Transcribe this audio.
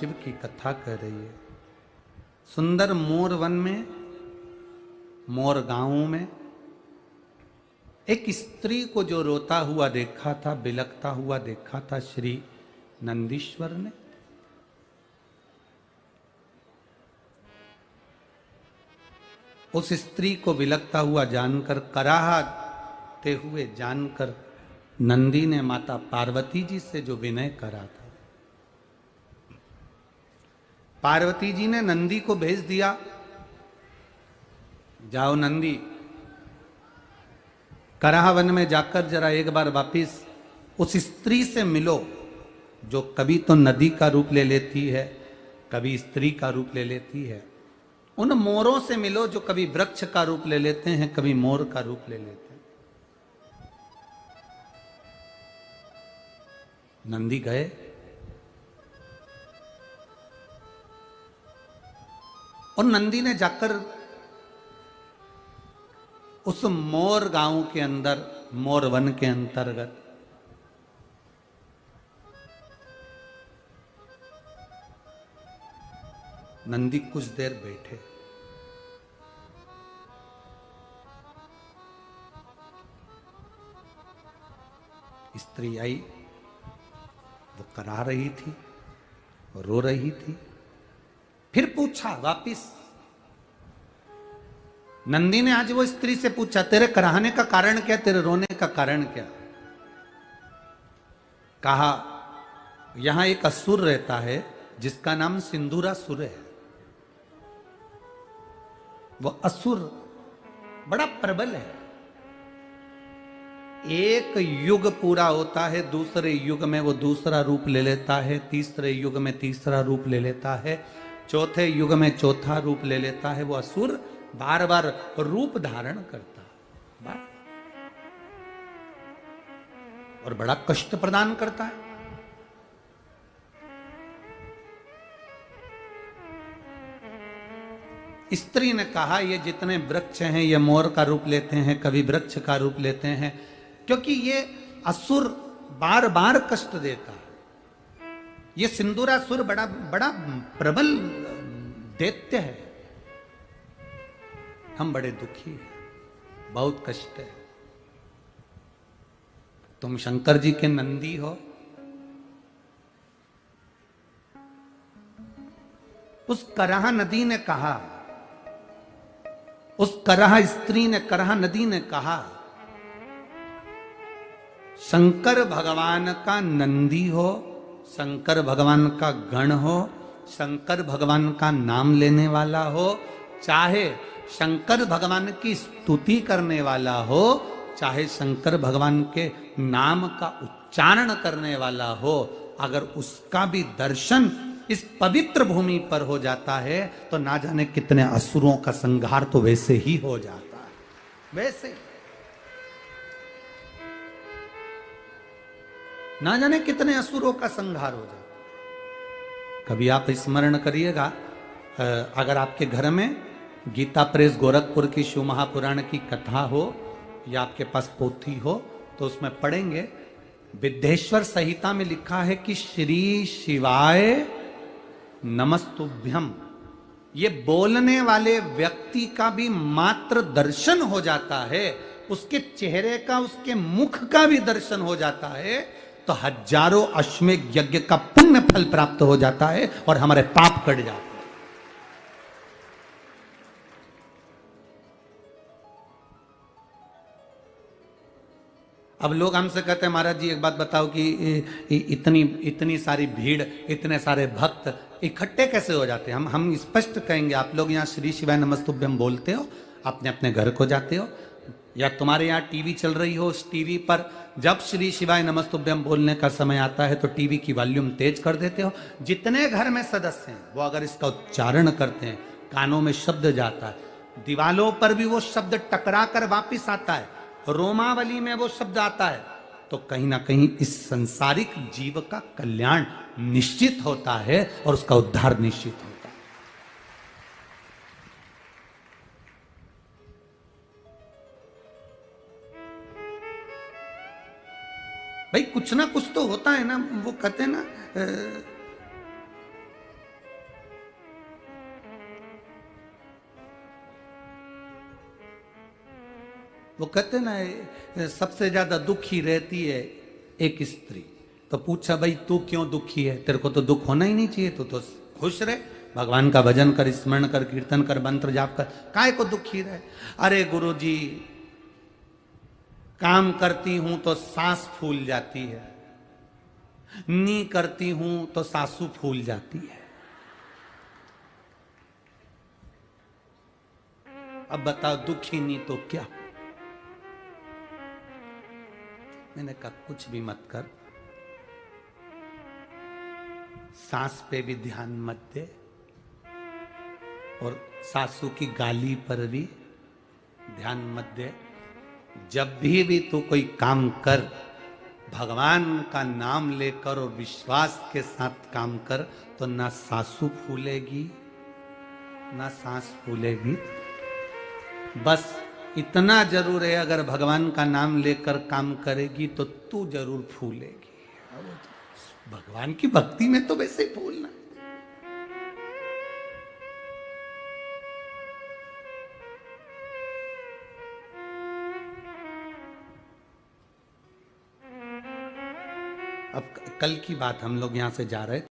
शिव की कथा कह रही है। सुंदर मोर वन में, मोर गांव में एक स्त्री को जो रोता हुआ देखा था, बिलखता हुआ देखा था श्री नंदीश्वर ने। उस स्त्री को बिलखता हुआ जानकर, कराहते हुए जानकर नंदी ने माता पार्वती जी से जो विनय करा था, पार्वती जी ने नंदी को भेज दिया, जाओ नंदी, कराह वन में जाकर जरा एक बार वापिस उस स्त्री से मिलो जो कभी तो नदी का रूप ले लेती है, कभी स्त्री का रूप ले लेती है। उन मोरों से मिलो जो कभी वृक्ष का रूप ले लेते हैं, कभी मोर का रूप ले लेते हैं। नंदी गए, और नंदी ने जाकर उस मोर गांव के अंदर, मोर वन के अंतर्गत नंदी कुछ देर बैठे। स्त्री आई, वो करा रही थी, रो रही थी। फिर पूछा वापिस, नंदी ने आज वो स्त्री से पूछा, तेरे कराहने का कारण क्या, तेरे रोने का कारण क्या? कहा, यहां एक असुर रहता है जिसका नाम सिंदूरासुर है। वो असुर बड़ा प्रबल है। एक युग पूरा होता है, दूसरे युग में वो दूसरा रूप ले लेता है, तीसरे युग में तीसरा रूप ले लेता है, चौथे युग में चौथा रूप ले लेता है। वो असुर बार बार रूप धारण करता है और बड़ा कष्ट प्रदान करता है। स्त्री ने कहा, ये जितने वृक्ष हैं ये मोर का रूप लेते हैं, कभी वृक्ष का रूप लेते हैं, क्योंकि ये असुर बार बार कष्ट देता है। ये सिंदूरासुर बड़ा बड़ा प्रबल दैत्य है। हम बड़े दुखी हैं, बहुत कष्ट है। तुम शंकर जी के नंदी हो। उस कराह नदी ने कहा, उस कराह स्त्री ने, कराह नदी ने कहा, शंकर भगवान का नंदी हो, शंकर भगवान का गण हो, शंकर भगवान का नाम लेने वाला हो, चाहे शंकर भगवान की स्तुति करने वाला हो, चाहे शंकर भगवान के नाम का उच्चारण करने वाला हो, अगर उसका भी दर्शन इस पवित्र भूमि पर हो जाता है तो ना जाने कितने असुरों का संहार तो वैसे ही हो जाता है। वैसे ना जाने कितने असुरों का संहार हो जाता है। कभी आप स्मरण करिएगा, अगर आपके घर में गीता प्रेस गोरखपुर की शिव महापुराण की कथा हो या आपके पास पोथी हो तो उसमें पढ़ेंगे, विद्येश्वर संहिता में लिखा है कि श्री शिवाय नमस्तुभ्यम। ये बोलने वाले व्यक्ति का भी मात्र दर्शन हो जाता है, उसके चेहरे का, उसके मुख का भी दर्शन हो जाता है तो हजारों अश्वमेध यज्ञ का पुण्य फल प्राप्त हो जाता है और हमारे पाप कट जाते हैं। अब लोग हमसे कहते हैं, महाराज जी एक बात बताओ कि इतनी सारी भीड़, इतने सारे भक्त इकट्ठे कैसे हो जाते हैं? हम स्पष्ट कहेंगे, आप लोग यहाँ श्री शिवाय नमस्तुभ्यम बोलते हो, अपने अपने घर को जाते हो, या तुम्हारे यहाँ टीवी चल रही हो, उस टीवी पर जब श्री शिवाय नमस्तुभ्यम बोलने का समय आता है तो टीवी की वॉल्यूम तेज कर देते हो। जितने घर में सदस्य हैं वो अगर इसका उच्चारण करते हैं, कानों में शब्द जाता है, दीवालों पर भी वो शब्द टकरा कर वापिस आता है, रोमावली में वो शब्द आता है, तो कहीं ना कहीं इस संसारिक जीव का कल्याण निश्चित होता है और उसका उद्धार निश्चित होता है। भाई कुछ ना कुछ तो होता है ना। वो कहते हैं ना, वो कहते ना सबसे ज्यादा दुखी रहती है एक स्त्री। तो पूछा भाई तू क्यों दुखी है, तेरे को तो दुख होना ही नहीं चाहिए, तू तो खुश रहे, भगवान का भजन कर, स्मरण कर, कीर्तन कर, मंत्र जाप कर, काहे को दुखी रहे। अरे गुरु जी काम करती हूं तो सांस फूल जाती है, नी करती हूं तो सासू फूल जाती है। अब बताओ दुखी नहीं तो क्या। मैंने कहा कुछ भी मत कर, सांस पे भी ध्यान मत दे और सासू की गाली पर भी ध्यान मत दे। जब भी तू कोई काम कर, भगवान का नाम लेकर और विश्वास के साथ काम कर, तो ना सासू फूलेगी ना सांस फूलेगी। बस इतना जरूर है, अगर भगवान का नाम लेकर काम करेगी तो तू जरूर फूलेगी। भगवान की भक्ति में तो वैसे ही फूलना। अब कल की बात, हम लोग यहां से जा रहे